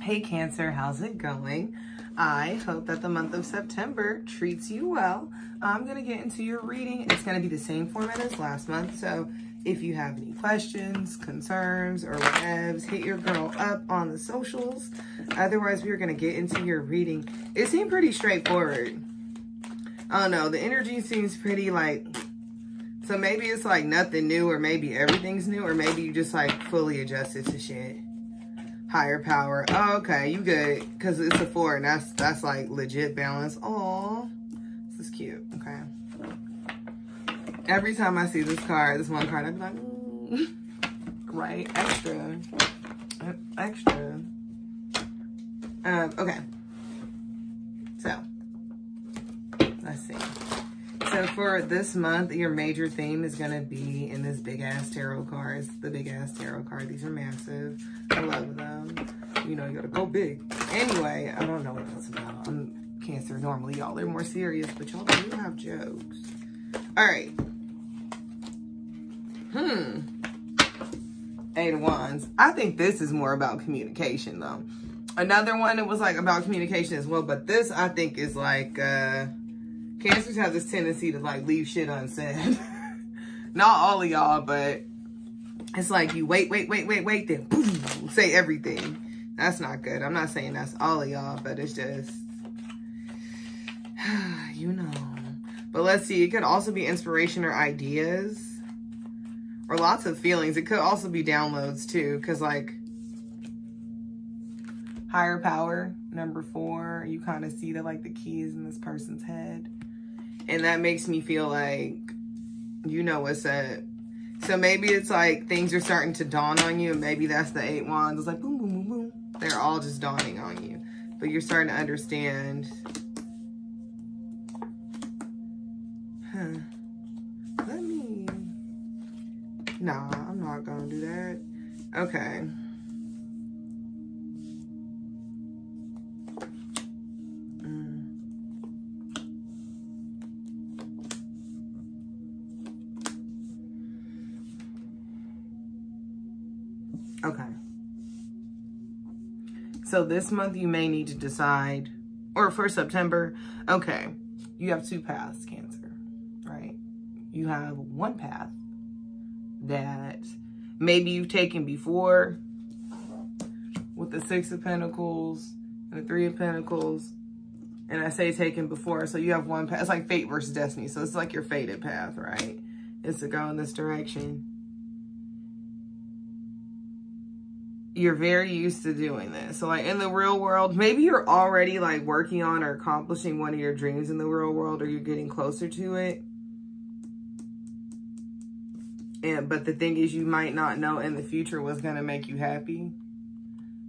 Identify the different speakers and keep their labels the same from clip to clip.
Speaker 1: Hey Cancer, how's it going? I hope that the month of September treats you well. I'm going to get into your reading. It's going to be the same format as last month. So if you have any questions, concerns, or whatevs, hit your girl up on the socials. Otherwise, we're going to get into your reading. It seemed pretty straightforward. I don't know. The energy seems pretty like... So maybe it's like nothing new, or maybe everything's new, or maybe you just like fully adjusted to shit. Higher power. Oh, okay, you good. Because it's a 4 and that's like legit balance. Oh, this is cute. Okay. Every time I see this card, this one card, I'd be like, right? Extra. Extra. Okay. So, let's see. So for this month, your major theme is going to be in this big ass tarot card. It's the big ass tarot card. These are massive. I love them. You know, you got to go big. Anyway, I don't know what that's about. I'm Cancer. Normally, y'all are more serious, but y'all do have jokes. All right. 8 of Wands. I think this is more about communication, though. Another one, it was like about communication as well, but this, I think, is like... Cancers have this tendency to like leave shit unsaid. Not all of y'all, but it's like you wait, then boom, say everything. That's not good. I'm not saying that's all of y'all, but it's just, you know. But let's see, it could also be inspiration or ideas or lots of feelings. It could also be downloads too, because like higher power, number 4, you kind of see that like the key is in this person's head. And that makes me feel like, you know what's up. So maybe it's like things are starting to dawn on you. And maybe that's the 8 Wands. It's like boom, boom, boom, boom. They're all just dawning on you. But you're starting to understand. Let me. Nah, I'm not going to do that. Okay. Okay. So this month you may need to decide, or for September, okay, you have 2 paths, Cancer, right? You have one path that maybe you've taken before with the 6 of Pentacles and the 3 of Pentacles. And I say taken before, so you have one path. It's like fate versus destiny. So it's like your fated path, right? It's to go in this direction. You're very used to doing this. So like in the real world, maybe you're already like working on or accomplishing one of your dreams in the real world, or you're getting closer to it. But the thing is, you might not know in the future what's going to make you happy.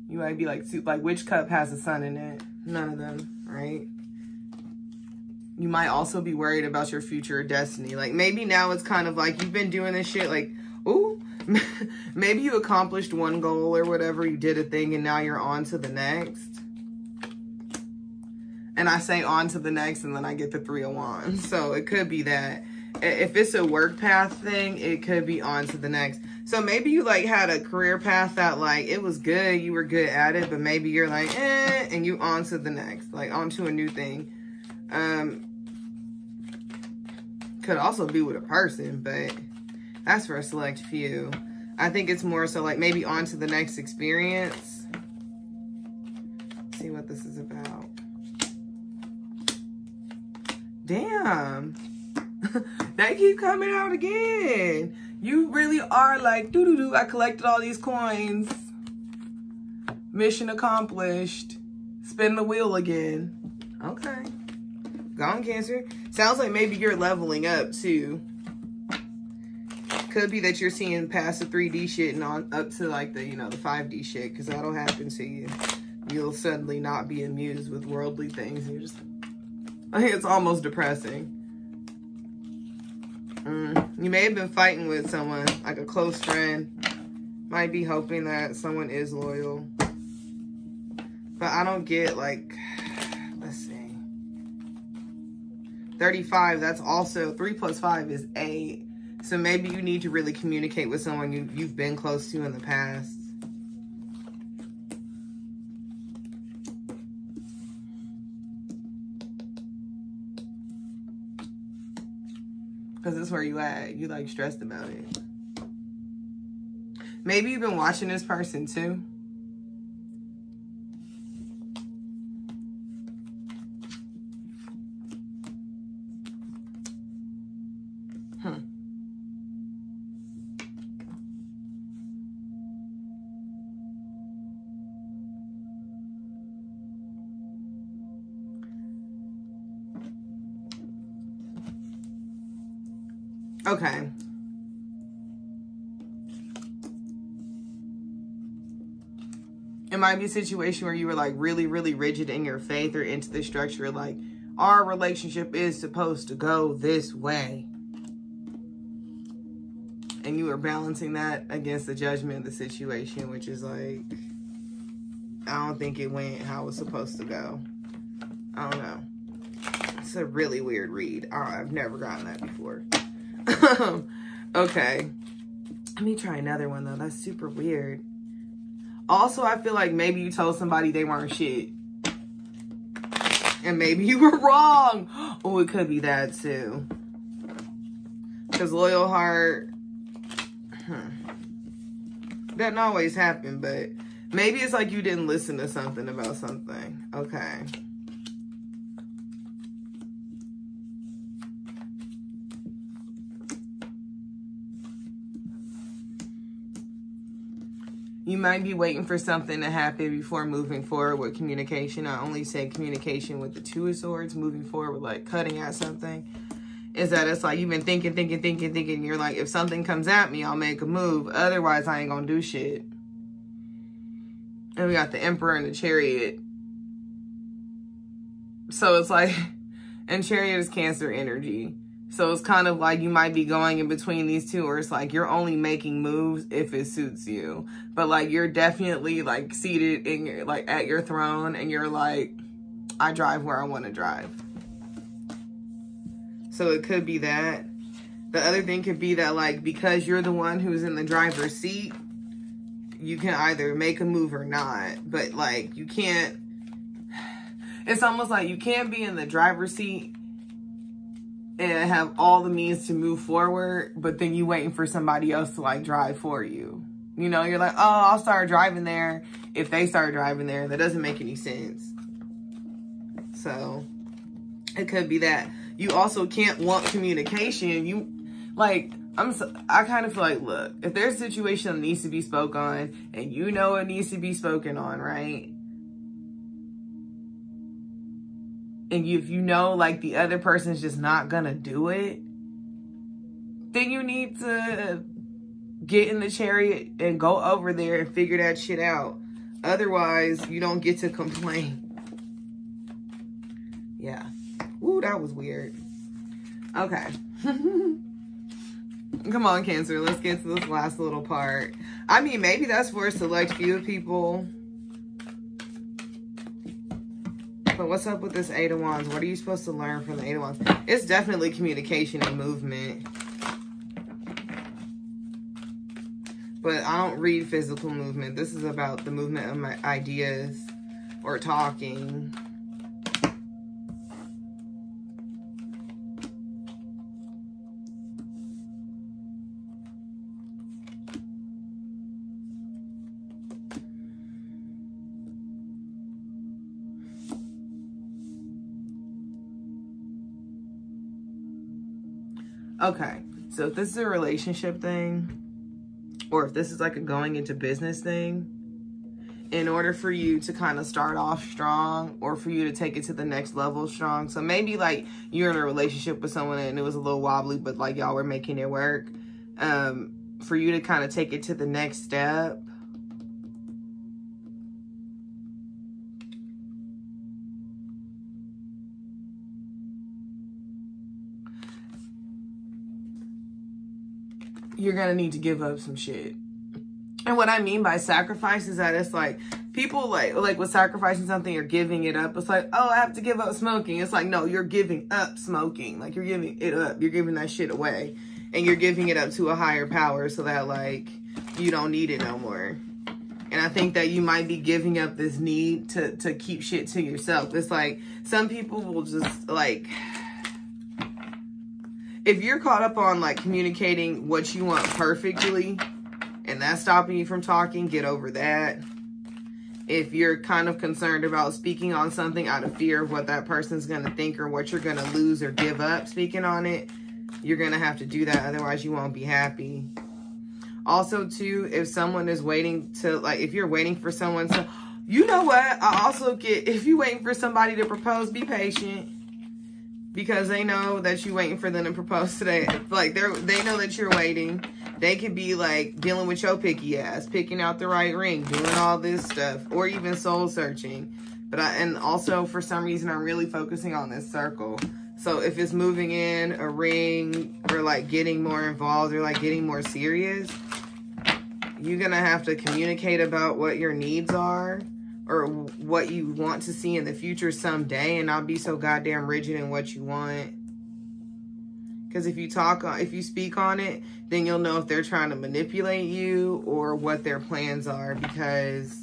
Speaker 1: You might be like, which cup has the sun in it? None of them, right? You might also be worried about your future destiny. Like maybe now it's kind of like you've been doing this shit like, ooh, maybe you accomplished one goal or whatever, you did a thing, and now you're on to the next. And I say on to the next, and then I get the 3 of Wands. So it could be that. If it's a work path thing, it could be on to the next. So maybe you like had a career path that like, it was good, you were good at it, but maybe you're like, and you on to the next, like on to a new thing. Could also be with a person, but that's for a select few. I think it's more so like maybe on to the next experience. Let's see what this is about. Damn. They keep coming out again. You really are like, doo-doo-doo, I collected all these coins. Mission accomplished. Spin the wheel again. Okay. Gone, Cancer. Sounds like maybe you're leveling up too. Could be that you're seeing past the 3D shit and on up to like the, you know, the 5D shit, because that'll happen to you. You'll suddenly not be amused with worldly things. And you're just, I think it's almost depressing. You may have been fighting with someone, like a close friend. Might be hoping that someone is loyal. But I don't get like, let's see. 35, that's also, 3 plus 5 is 8. So maybe you need to really communicate with someone you've been close to in the past. Because it's where you at. You like stressed about it. Maybe you've been watching this person too. Okay. It might be a situation where you were like really, really rigid in your faith or into the structure. Like, our relationship is supposed to go this way. And you were balancing that against the judgment of the situation, which is like, I don't think it went how it was supposed to go. I don't know. It's a really weird read. I've never gotten that before. Okay. Let me try another one, though. That's super weird. Also, I feel like maybe you told somebody they weren't shit. And maybe you were wrong. Oh, it could be that, too. Because loyal heart... Doesn't always happen, but maybe it's like you didn't listen to something about something. Okay. You might be waiting for something to happen before moving forward with communication. I only say communication with the Two of Swords. Moving forward with like cutting at something. Is that it's like you've been thinking. You're like, if something comes at me, I'll make a move. Otherwise, I ain't gonna do shit. And we got the Emperor and the Chariot. So it's like, and Chariot is Cancer energy. So it's kind of like you might be going in between these two, or it's like you're only making moves if it suits you. But like you're definitely like seated in your, like at your throne, and you're like, I drive where I want to drive. So it could be that. The other thing could be that like because you're the one who's in the driver's seat, you can either make a move or not. But like you can't, it's almost like you can't be in the driver's seat and have all the means to move forward, but then you waiting for somebody else to like drive for you. You know, you're like, oh, I'll start driving there if they start driving there. That doesn't make any sense. So it could be that. You also can't want communication. You like, I kind of feel like, look, if there's a situation that needs to be spoken on and you know it needs to be spoken on, right? And if you know, like, the other person's just not gonna do it, then you need to get in the Chariot and go over there and figure that shit out. Otherwise, you don't get to complain. Yeah. Ooh, that was weird. Okay. Come on, Cancer. Let's get to this last little part. I mean, maybe that's for a select few of people. But what's up with this Eight of Wands? What are you supposed to learn from the Eight of Wands? It's definitely communication and movement. But I don't read physical movement. This is about the movement of my ideas or talking. Okay, so if this is a relationship thing, or if this is like a going into business thing, in order for you to kind of start off strong or for you to take it to the next level strong. So maybe like you're in a relationship with someone and it was a little wobbly, but like y'all were making it work. For you to kind of take it to the next step. You're going to need to give up some shit. And what I mean by sacrifice is that it's like people like with sacrificing something, you're giving it up. It's like, oh, I have to give up smoking. It's like, no, you're giving up smoking. Like you're giving it up. You're giving that shit away. And you're giving it up to a higher power so that like you don't need it no more. And I think that you might be giving up this need to keep shit to yourself. It's like some people will just like... if you're caught up on like communicating what you want perfectly and that's stopping you from talking, get over that. If you're kind of concerned about speaking on something out of fear of what that person's going to think or what you're going to lose or give up speaking on it, you're going to have to do that. Otherwise, you won't be happy. Also, too, if someone is waiting to, like, if you're waiting for someone to, you know what? I also get, if you're waiting for somebody to propose, be patient. Because they know that you're waiting for them to propose today. Like, they know that you're waiting. They could be, like, dealing with your picky ass, picking out the right ring, doing all this stuff, or even soul searching. But and also, for some reason, I'm really focusing on this circle. So if it's moving in a ring or, like, getting more involved or, like, getting more serious, you're going to have to communicate about what your needs are or what you want to see in the future someday and not be so goddamn rigid in what you want. Because if you speak on it, then you'll know if they're trying to manipulate you or what their plans are. Because,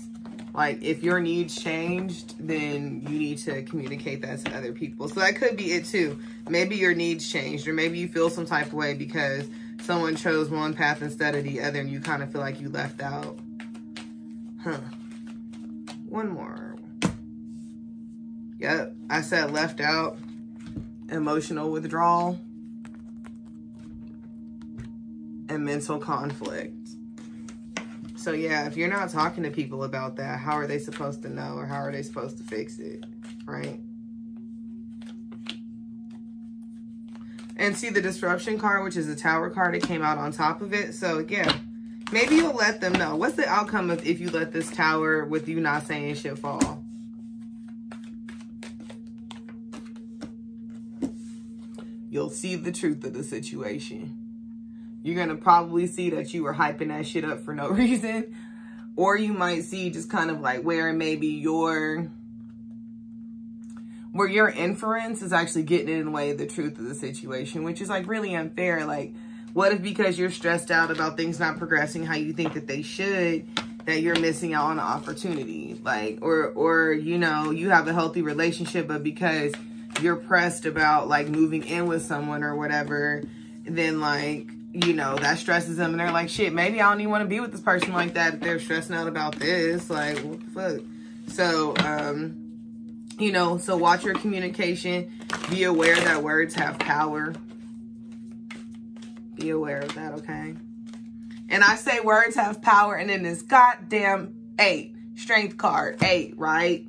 Speaker 1: like, if your needs changed, then you need to communicate that to other people. So that could be it too. Maybe your needs changed, or maybe you feel some type of way because someone chose one path instead of the other and you kind of feel like you left out. One more. Yep, I said left out, emotional withdrawal, and mental conflict. So yeah, if you're not talking to people about that, how are they supposed to know, or how are they supposed to fix it, right? And see the disruption card, which is a Tower card, it came out on top of it. So again, maybe you'll let them know. What's the outcome of if you let this Tower with you not saying shit fall? You'll see the truth of the situation. You're going to probably see that you were hyping that shit up for no reason. Or you might see just kind of like where maybe your inference is actually getting in the way of the truth of the situation, which is like really unfair. Like, what if because you're stressed out about things not progressing how you think that they should, that you're missing out on an opportunity? Like, or you know, you have a healthy relationship, but because you're pressed about like moving in with someone or whatever, then like, you know, that stresses them and they're like, shit, maybe I don't even want to be with this person like that if they're stressing out about this. Like, what the fuck? So, you know, so watch your communication. Be aware that words have power. Be aware of that, okay? And I say words have power, and then this goddamn 8, strength card, 8, right?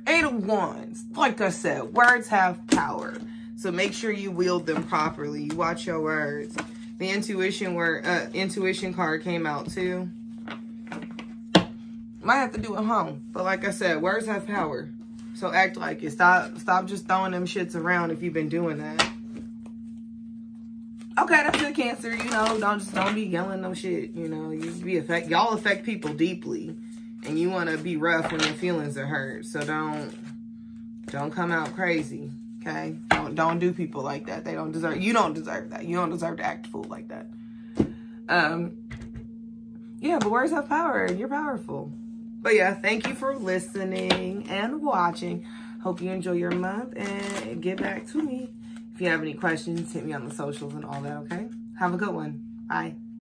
Speaker 1: 8 of Wands. Like I said, words have power. So make sure you wield them properly. You watch your words. The intuition card came out too. Might have to do it home. But like I said, words have power. So act like it. Stop just throwing them shits around if you've been doing that. Okay, that's the Cancer. You know, don't be yelling no shit. You know, y'all affect people deeply, and you want to be rough when your feelings are hurt. So don't come out crazy. Okay, don't do people like that. They don't deserve. You don't deserve that. You don't deserve to act a fool like that. Yeah, but words have power. You're powerful. But yeah, thank you for listening and watching. Hope you enjoy your month and get back to me. If you have any questions, hit me on the socials and all that, okay? Have a good one. Bye.